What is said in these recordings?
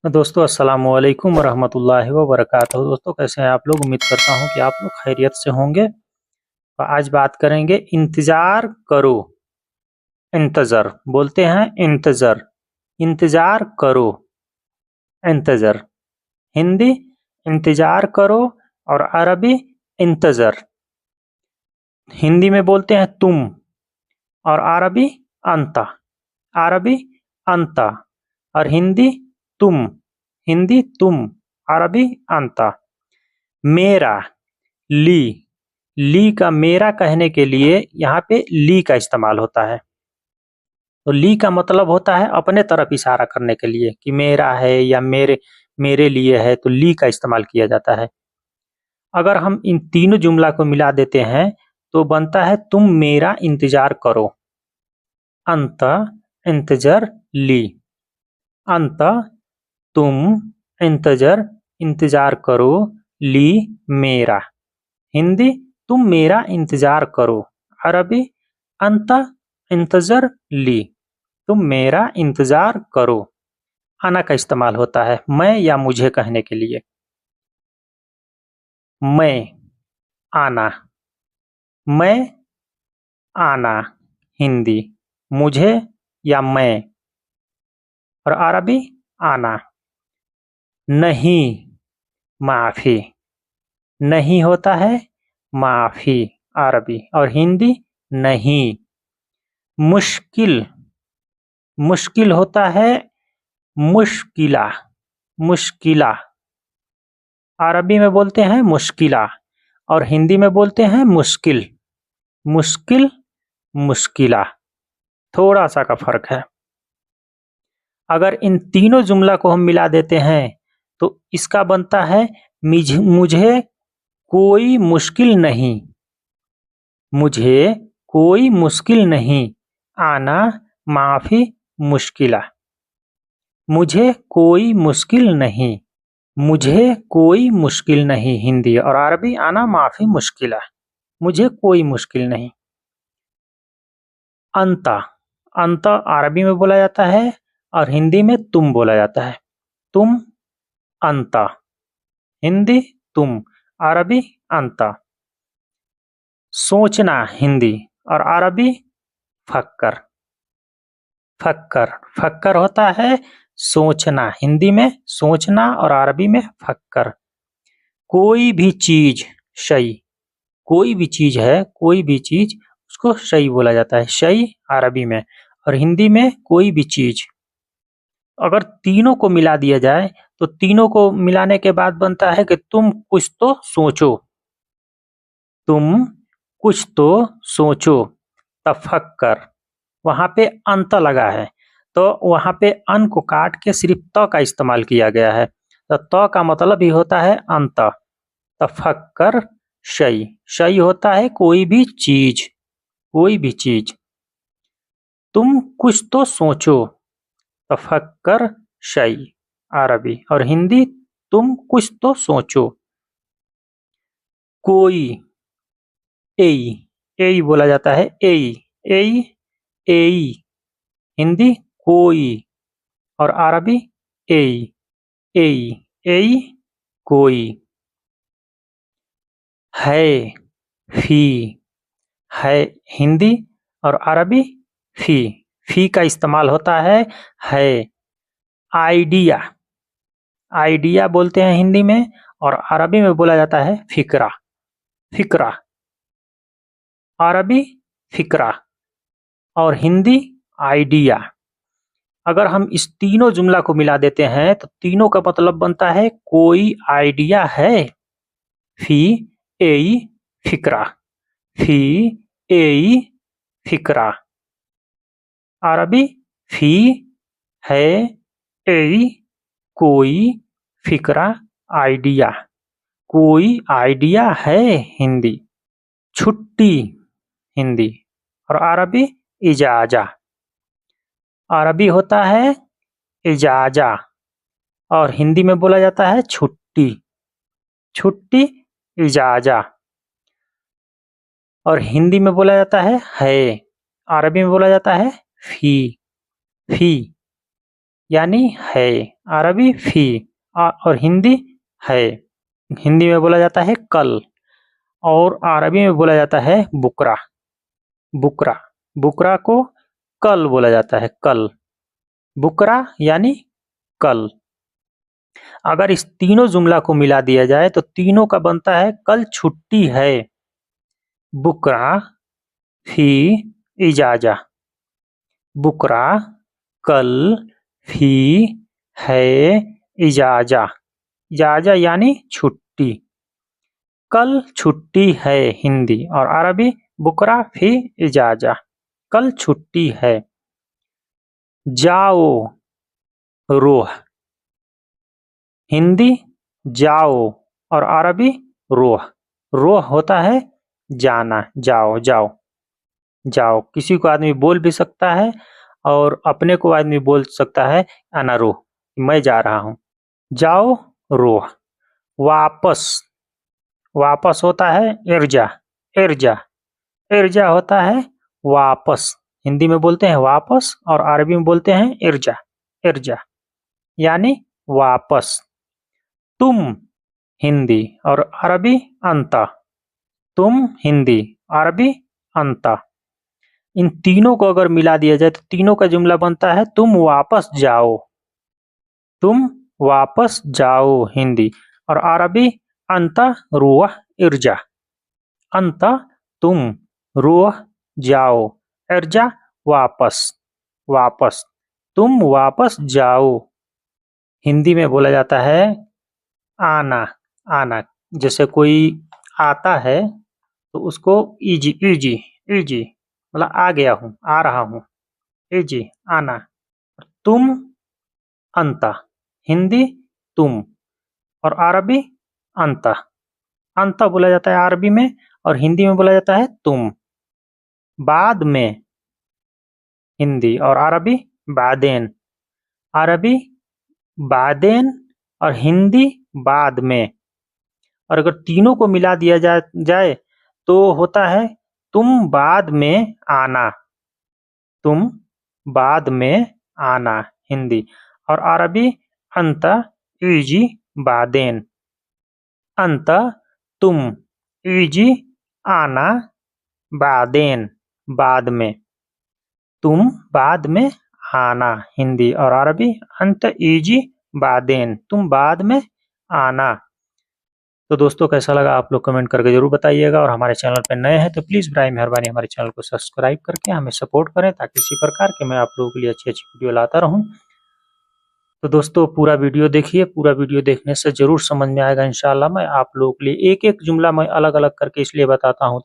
दोस्तों अस्सलाम वालेकुम वरहमतुल्लाहि वबरकातुहू। दोस्तों कैसे हैं आप लोग? उम्मीद करता हूं कि आप लोग खैरियत से होंगे। तो आज बात करेंगे इंतज़ार करो। इंतज़र बोलते हैं इंतज़र, इंतज़ार करो, इंतज़र। हिंदी इंतज़ार करो और अरबी इंतज़र। हिंदी में बोलते हैं तुम और अरबी अंता, अरबी अंता और हिंदी तुम, हिंदी तुम, अरबी अंता। मेरा, ली, ली का मेरा कहने के लिए यहाँ पे ली का इस्तेमाल होता है। तो ली का मतलब होता है अपने तरफ इशारा करने के लिए कि मेरा है या मेरे लिए है, तो ली का इस्तेमाल किया जाता है। अगर हम इन तीनों जुमला को मिला देते हैं तो बनता है तुम मेरा इंतजार करो। अंत इंतजर ली, अंत तुम इंतजार करो ली मेरा। हिंदी तुम मेरा इंतजार करो, अरबी अंत इंतजर ली, तुम मेरा इंतजार करो। आना का इस्तेमाल होता है मैं या मुझे कहने के लिए। मैं, आना, मैं, आना। हिंदी मुझे या मैं और अरबी आना। नहीं, माफी, नहीं होता है माफी, अरबी और हिंदी नहीं। मुश्किल, मुश्किल होता है मुश्किला, मुश्किला, अरबी में बोलते हैं मुश्किला और हिंदी में बोलते हैं मुश्किल, मुश्किल, मुश्किला। थोड़ा सा का फर्क है। अगर इन तीनों जुमला को हम मिला देते हैं तो इसका बनता है मुझे कोई मुश्किल नहीं, मुझे कोई मुश्किल नहीं, आना माफी मुश्किला। मुझे कोई मुश्किल नहीं, मुझे कोई मुश्किल नहीं, हिंदी और अरबी आना माफी मुश्किला, मुझे कोई मुश्किल नहीं। अंता, अंत अरबी में बोला जाता है और हिंदी में तुम बोला जाता है। तुम, अंता, हिंदी तुम, अरबी अंता। सोचना हिंदी और अरबी फक्कर, फक्कर, फक्कर होता है सोचना, हिंदी में सोचना और अरबी में फक्कर। कोई भी चीज, शई, कोई भी चीज है, कोई भी चीज उसको शई बोला जाता है, शई अरबी में और हिंदी में कोई भी चीज। अगर तीनों को मिला दिया जाए तो तीनों को मिलाने के बाद बनता है कि तुम कुछ तो सोचो, तुम कुछ तो सोचो। तफक्कर, वहां पे अंत लगा है तो वहां पे अन को काट के सिर्फ त का इस्तेमाल किया गया है, तो त का मतलब ही होता है अंत। तफक्कर शई, शई होता है कोई भी चीज, कोई भी चीज। तुम कुछ तो सोचो, तफक्कर शई, अरबी और हिंदी तुम कुछ तो सोचो। कोई, एई, एई बोला जाता है, एई, एई, एई, हिंदी कोई और अरबी एई, एई, एई, कोई। है, फी, है हिंदी और अरबी फी, फी का इस्तेमाल होता है। आइडिया, आइडिया बोलते हैं हिंदी में और अरबी में बोला जाता है फिक्रा, फिक्रा, अरबी फिक्रा और हिंदी आइडिया। अगर हम इस तीनों जुमला को मिला देते हैं तो तीनों का मतलब बनता है कोई आइडिया है। फी, एई, फिक्रा, फी, एई, फिक्रा, अरबी फी, है, एई, कोई, फिक्रा, आइडिया, कोई आइडिया है, हिंदी। छुट्टी, हिंदी और अरबी इजाजा, अरबी होता है इजाजा और हिंदी में बोला जाता है छुट्टी, छुट्टी, इजाजा और हिंदी में बोला जाता है, अरबी में बोला जाता है फी, फी यानी है। अरबी फी और हिंदी है। हिंदी में बोला जाता है कल और अरबी में बोला जाता है बुकरा। बुकरा, बुकरा को कल बोला जाता है, कल। बुकरा यानी कल। अगर इस तीनों जुमला को मिला दिया जाए तो तीनों का बनता है कल छुट्टी है। बुकरा फी इजाजा। बुकरा कल फी है इजाजा। इजाजा यानी छुट्टी। कल छुट्टी है हिंदी और अरबी बुकरा फी इजाजा। कल छुट्टी है। जाओ रोह। हिंदी जाओ और अरबी रोह। रोह होता है जाना, जाओ जाओ जाओ। किसी को आदमी बोल भी सकता है और अपने को आदमी बोल सकता है अना रोह, मैं जा रहा हूँ। जाओ रोह। वापस, वापस होता है इर्जा। इर्जा, इर्जा होता है वापस। हिंदी में बोलते हैं वापस और अरबी में बोलते हैं इर्जा। इर्जा यानी वापस। तुम हिंदी और अरबी अंता। तुम हिंदी, अरबी अंता। इन तीनों को अगर मिला दिया जाए तो तीनों का जुमला बनता है तुम वापस जाओ। तुम वापस जाओ हिंदी और अरबी अंता रुह इर्जा। अंता तुम, रुह जाओ, इर्जा वापस। वापस, तुम वापस जाओ। हिंदी में बोला जाता है आना। आना, जैसे कोई आता है तो उसको इजी इजी इजी मतलब आ गया हूँ, आ रहा हूँ, इजी आना। तुम अंता, हिंदी तुम और अरबी अंता। अंता बोला जाता है अरबी में और हिंदी में बोला जाता है तुम। बाद में हिंदी और अरबी बादेन। अरबी बादेन और हिंदी बाद में। और अगर तीनों को मिला दिया जाए तो होता है तुम बाद में आना। तुम बाद में आना हिंदी और अरबी अंता इजी बादेन। अंता तुम, इजी आना, बादेन बाद में। तुम बाद में आना हिंदी और अरबी अंत इजी बादेन, तुम बाद में आना। तो दोस्तों कैसा लगा आप लोग कमेंट करके जरूर बताइएगा और हमारे चैनल पर नए हैं तो प्लीज़ बराए मेहरबानी हमारे चैनल को सब्सक्राइब करके हमें सपोर्ट करें ताकि इसी प्रकार के मैं आप लोगों के लिए अच्छी अच्छी वीडियो लाता रहूं। तो दोस्तों पूरा वीडियो देखिए, पूरा वीडियो देखने से जरूर समझ में आएगा इंशाल्लाह। मैं आप लोगों के लिए एक एक जुमला मैं अलग अलग करके इसलिए बताता हूँ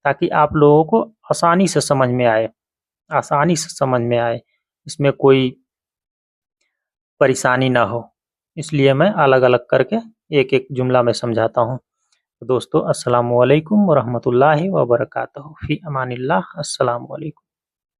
ताकि आप लोगों को आसानी से समझ में आए, आसानी से समझ में आए, इसमें कोई परेशानी ना हो, इसलिए मैं अलग अलग करके एक एक जुमला में समझाता हूँ। तो दोस्तों अस्सलामु अलैकुम व रहमतुल्लाहि व बरकातहू। फी अमानिल्लाह। अस्सलामु अलैकुम।